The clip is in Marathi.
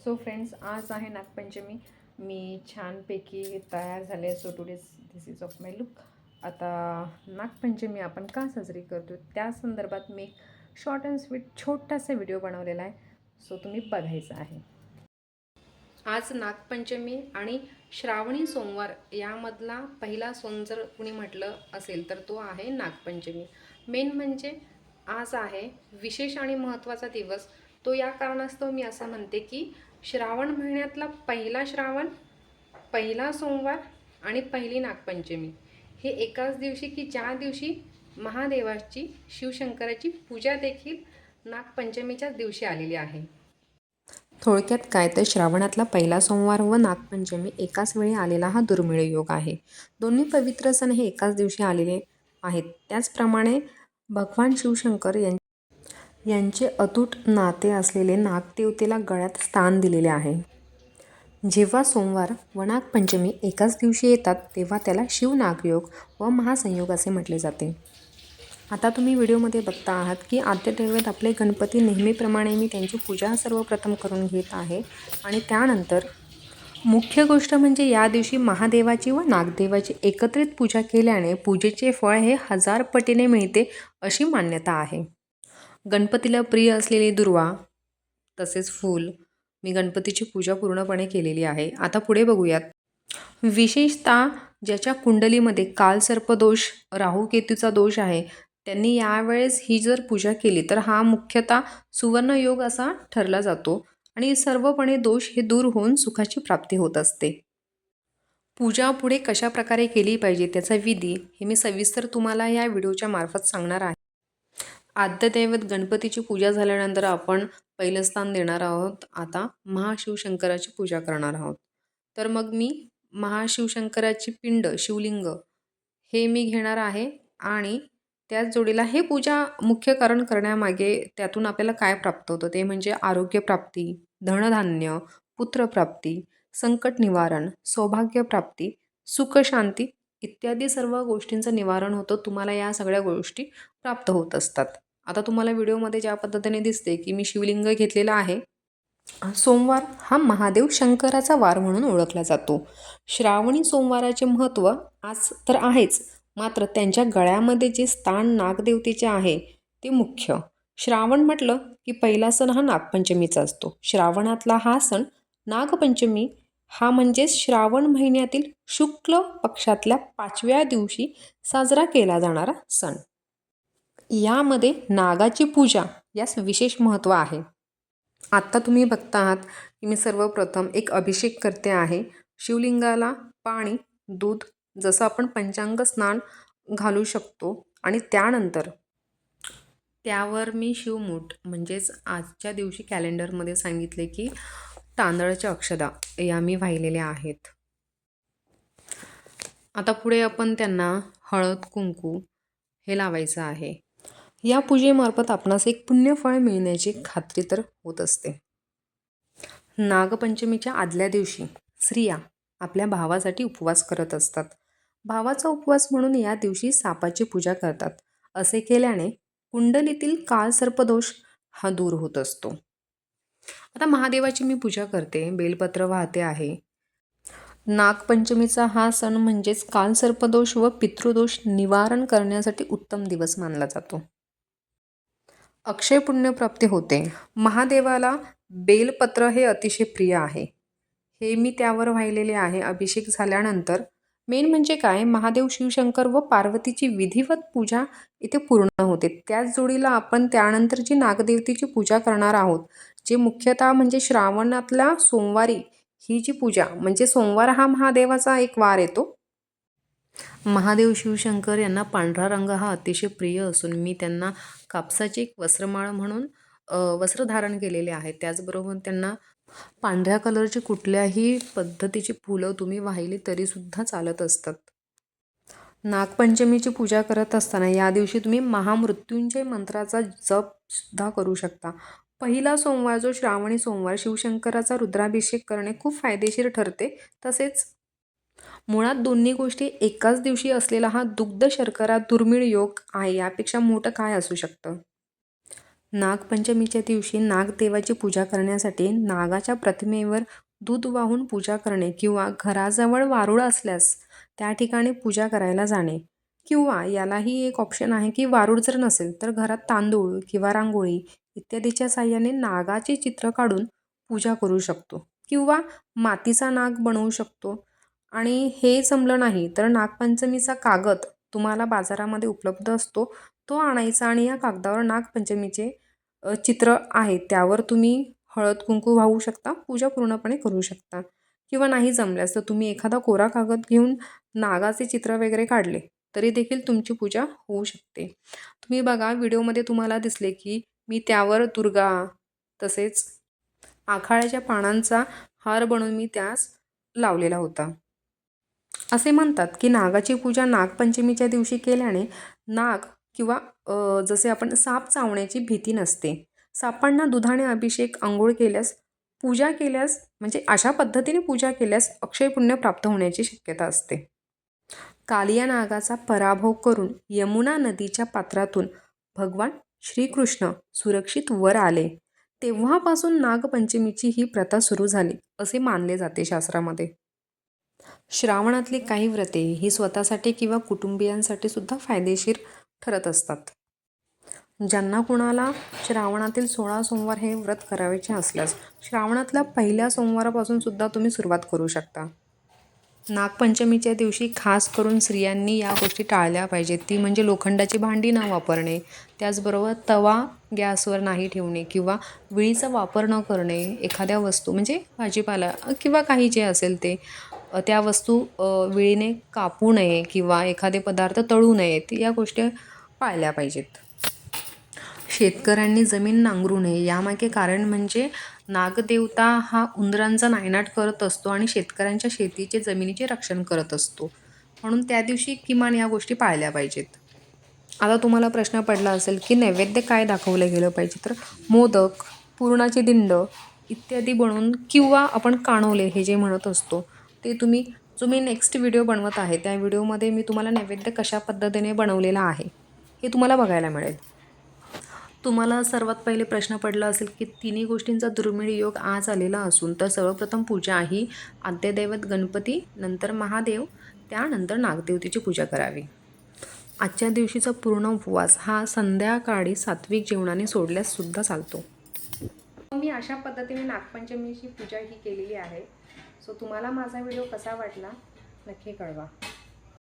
सो फ्रेंड्स, आज आहे नागपंचमी. मी छानपैकी तयार झाले. So today's this is of my look. आता नागपंचमी आपण का साजरी करतो त्या संदर्भात मी एक शॉर्ट अँड स्वीट छोटासा व्हिडिओ बनवलेला आहे. सो तुम्ही बघायचा आहे. आज नागपंचमी आणि श्रावणी सोमवार यामधला पहिला सण जर कुणी म्हटलं असेल तर तो आहे नागपंचमी. मेन म्हणजे आज आहे विशेष आणि महत्त्वाचा दिवस. तो या कारणास्तव मी असं म्हणते की श्रावण महिन्यातला पहिला श्रावण, पहिला सोमवार आणि पहिली नागपंचमी हे एकाच दिवशी, की ज्या दिवशी महादेवाची शिवशंकराची पूजा देखील नागपंचमीच्याच दिवशी आलेली आहे. थोडक्यात काय तर श्रावणातला पहिला सोमवार व नागपंचमी एकाच वेळी आलेला हा दुर्मिळ योग आहे. दोन्ही पवित्र सण हे एकाच दिवशी आलेले आहेत. त्याचप्रमाणे भगवान शिवशंकर यांचे अतूट नाते असलेले नागदेवतेला गळ्यात स्थान दिलेले आहे. जेव्हा सोमवार व नागपंचमी एकाच दिवशी येतात तेव्हा त्याला शिवनागयोग व महासंयोग असे म्हटले जाते. आता तुम्ही व्हिडिओमध्ये बघता आहात की आद्यदैवत आपले गणपती नेहमीप्रमाणे मी त्यांची पूजा सर्वप्रथम करून घेत आहे. आणि त्यानंतर मुख्य गोष्ट म्हणजे या दिवशी महादेवाची व नागदेवाची एकत्रित पूजा केल्याने पूजेचे फळ हे 1000 पटीने मिळते अशी मान्यता आहे. गणपतीला प्रिय असलेली दुर्वा तसेच फूल मी गणपतीची पूजा पूर्णपणे केलेली आहे. आता पुढे बघूयात. विशेषतः ज्याच्या कुंडलीमध्ये कालसर्पदोष, राहूकेतूचा दोष आहे त्यांनी यावेळेस ही जर पूजा केली तर हा मुख्यतः सुवर्णयोग असा ठरला जातो आणि सर्वपणे दोष हे दूर होऊन सुखाची प्राप्ती होत असते. पूजा पुढे कशा प्रकारे केली पाहिजे त्याचा विधी हे मी सविस्तर तुम्हाला या व्हिडिओच्या मार्फत सांगणार आहे. आद्यदैवत गणपतीची पूजा झाल्यानंतर आपण पहिलं स्थान देणार आहोत. आता महाशिवशंकराची पूजा करणार आहोत. तर मग मी महाशिवशंकराची पिंड, शिवलिंग हे मी घेणार आहे. आणि त्याच जोडीला हे पूजा मुख्य कारण करण्यामागे त्यातून आपल्याला काय प्राप्त होतं ते म्हणजे आरोग्यप्राप्ती, धनधान्य, पुत्रप्राप्ती, संकट निवारण, सौभाग्यप्राप्ती, सुखशांती इत्यादी सर्व गोष्टींचं निवारण होतं. तुम्हाला या सगळ्या गोष्टी प्राप्त होत असतात. आता तुम्हाला व्हिडिओमध्ये ज्या पद्धतीने दिसते की मी शिवलिंग घेतलेला आहे. सोमवार हा महादेव शंकराचा वार म्हणून ओळखला जातो. श्रावणी सोमवाराचे महत्त्व आज तर आहेच, मात्र त्यांच्या गळ्यामध्ये जे स्थान नागदेवतेचे आहे ते मुख्य. श्रावण म्हटलं की पहिला सण हा नागपंचमीचा असतो. श्रावणातला हा सण नागपंचमी हा म्हणजेच श्रावण महिन्यातील शुक्ल पक्षातल्या 5व्या दिवशी साजरा केला जाणारा सण. यामध्ये नागाची पूजा यास विशेष महत्त्व आहे. आत्ता तुम्ही बघता आहात की मी सर्वप्रथम एक अभिषेक करते आहे. शिवलिंगाला पाणी, दूध जसं आपण पंचांग स्नान घालू शकतो आणि त्यानंतर त्यावर मी शिवमूठ म्हणजेच आजच्या दिवशी कॅलेंडरमध्ये सांगितले की तांदळाच्या अक्षदा या मी वाहिलेल्या आहेत. आता पुढे आपण त्यांना हळद, कुंकू हे लावायचं आहे. या पूजेमार्फत आपणास एक पुण्यफळ मिळण्याची खात्री तर होत असते. नागपंचमीच्या आदल्या दिवशी स्त्रिया आपल्या भावासाठी उपवास करत असतात. भावाचा उपवास म्हणून या दिवशी सापाची पूजा करतात. असे केल्याने कुंडलीतील कालसर्पदोष हा दूर होत असतो. आता महादेवाची मी पूजा करते, बेलपत्र वाहते आहे. नागपंचमीचा हा सण म्हणजेच कालसर्पदोष व पितृदोष निवारण करण्यासाठी उत्तम दिवस मानला जातो. अक्षय पुण्यप्राप्ती होते. महादेवाला बेलपत्र हे अतिशय प्रिय आहे. हे मी त्यावर वाहिलेले आहे. अभिषेक झाल्यानंतर मेन म्हणजे काय, महादेव, शिवशंकर व पार्वतीची विधिवत पूजा इथे पूर्ण होते. त्याच जोडीला आपण त्यानंतर जी नागदेवतेची पूजा करणार आहोत, जे मुख्यतः म्हणजे श्रावणातल्या सोमवारी ही जी पूजा म्हणजे सोमवार हा महादेवाचा एक वार येतो. महादेव शिवशंकर यांना पांढरा रंग हा अतिशय प्रिय असून मी त्यांना कापसाची एक वस्त्रमाळ म्हणून वस्त्र धारण केलेले आहे. त्याचबरोबर त्यांना पांढऱ्या कलरची कुठल्याही पद्धतीची फुलं तुम्ही वाहिली तरीसुद्धा चालत असतात. नागपंचमीची पूजा करत असताना या दिवशी तुम्ही महामृत्युंजय मंत्राचा जपसुद्धा करू शकता. पहिला सोमवार जो श्रावणी सोमवार शिवशंकराचा रुद्राभिषेक करणे खूप फायदेशीर ठरते. तसेच मुळात दोन्ही गोष्टी एकाच दिवशी असलेला हा दुग्ध शर्करा दुर्मिळ योग आहे. यापेक्षा मोठं काय असू शकतं. नागपंचमीच्या दिवशी नागदेवाची पूजा करण्यासाठी नागाच्या प्रतिमेवर दूध वाहून पूजा करणे किंवा घराजवळ वारूळ असल्यास त्या ठिकाणी पूजा करायला जाणे, किंवा यालाही एक ऑप्शन आहे की वारूळ जर नसेल तर घरात तांदूळ किंवा रांगोळी इत्यादीच्या साहाय्याने नागाचे चित्र काढून पूजा करू शकतो, किंवा मातीचा नाग बनवू शकतो. आणि हे जमलं नाही तर नागपंचमीचा कागद तुम्हाला बाजारामध्ये उपलब्ध असतो, तो आणायचा आणि या कागदावर नागपंचमीचे चित्र आहे त्यावर तुम्ही हळद कुंकू वाहू शकता, पूजा पूर्णपणे करू शकता. किंवा नाही जमल्यास तर तुम्ही एखादा कोरा कागद घेऊन नागाचे चित्र वगैरे काढले तरी देखील तुमची पूजा होऊ शकते. तुम्ही बघा व्हिडिओमध्ये तुम्हाला दिसले की मी त्यावर दुर्गा तसेच आखाड्याच्या पानांचा हार बनवून मी त्यास लावलेला होता. असे म्हणतात की नागाची पूजा नागपंचमीच्या दिवशी केल्याने नाग किंवा जसे आपण साप चावण्याची भीती नसते. सापांना दुधाने अभिषेक, अंघोळ केल्यास, पूजा केल्यास म्हणजे अशा पद्धतीने पूजा केल्यास अक्षय पुण्य प्राप्त होण्याची शक्यता असते. कालिया नागाचा पराभव करून यमुना नदीच्या पात्रातून भगवान श्रीकृष्ण सुरक्षित वर आले. तेव्हापासून नागपंचमीची ही प्रथा सुरू झाली असे मानले जाते शास्त्रामध्ये. श्रावणातली काही व्रते ही स्वतःसाठी किंवा कुटुंबियांसाठी सुद्धा फायदेशीर ठरत असतात. ज्यांना कुणाला श्रावणातील 16 सोमवार हे व्रत करायचे असल्यास श्रावणातल्या पहिल्या सोमवारापासून सुद्धा तुम्ही सुरुवात करू शकता. नागपंचमीच्या दिवशी खास करून स्त्रियांनी या गोष्टी टाळल्या पाहिजेत, ती म्हणजे लोखंडाची भांडी न वापरणे, त्याचबरोबर तवा गॅसवर नाही ठेवणे किंवा विळीचा वापर न करणे. एखाद्या वस्तू म्हणजे भाजीपाला किंवा काही जे असेल ते त्या वस्तू विळीने कापू नये किंवा एखादे पदार्थ तळू नयेत, या गोष्टी पाळल्या पाहिजेत. शेतकऱ्यांनी जमीन नांगरू नये, यामागे कारण म्हणजे नागदेवता हा उंदरांचा नायनाट करत असतो आणि शेतकऱ्यांच्या शेतीचे जमिनीचे रक्षण करत असतो, म्हणून त्या दिवशी किमान या गोष्टी पाळल्या पाहिजेत. आता तुम्हाला प्रश्न पडला असेल की नैवेद्य काय दाखवलं गेलं पाहिजे, तर मोदक, पुरणाची दिंड इत्यादी बनवून किंवा आपण काणोले हे जे म्हणत असतो ते तुम्ही, जो मी नेक्स्ट व्हिडिओ बनवत आहे त्या व्हिडिओमध्ये मी तुम्हाला नैवेद्य कशा पद्धतीने बनवलेला आहे हे तुम्हाला बघायला मिळेल. तुम्हाला सर्वात पहिले प्रश्न पडला असेल की तिन्ही गोष्टींचा दुर्मिळ योग आज आलेला असून तर सर्वप्रथम पूजा ही आद्यदैवत गणपती, नंतर महादेव, त्यानंतर नागदेवतेची पूजा करावी. आजच्या दिवशीचा पूर्ण उपवास हा संध्याकाळी सात्विक जेवणाने सोडल्यास सुद्धा चालतो. मी अशा पद्धतीने नागपंचमीची पूजा ही केलेली आहे. सो तुम्हाला माझा व्हिडिओ कसा वाटला नक्की कळवा.